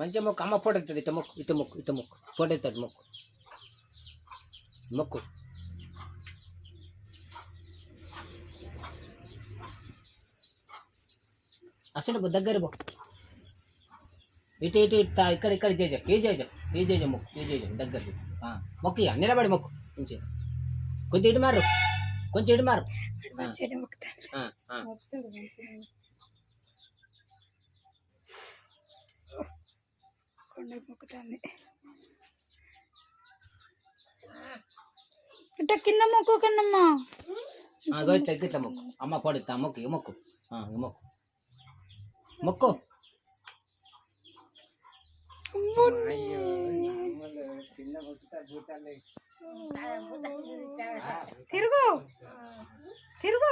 మంచిగా మొక్కు అమ్మ ఫోటో ఎత్తుంది ఇటు మొక్కు ఇటు మొక్కు ఇటు మొక్కు ఫోటో ఎత్తాడు మొక్కు మొక్కు అసలు దగ్గర పో ఇటు ఇటు ఇటు ఇక్కడ ఇక్కడ ఏ చేయ మొక్కు ఏ చేయ దగ్గర మొక్కు ఇక నిలబడి మొక్కు కొంచెం కొంచెం ఇటు మారు కొంచెం ఇటు మారు ఇట్లా కింద మొక్కు కన్నమ్మా ఇట్లా మొక్కు అమ్మ పడుతా మొక్కు మొక్కు మొక్కు మొక్కు తిరుగు తిరుగు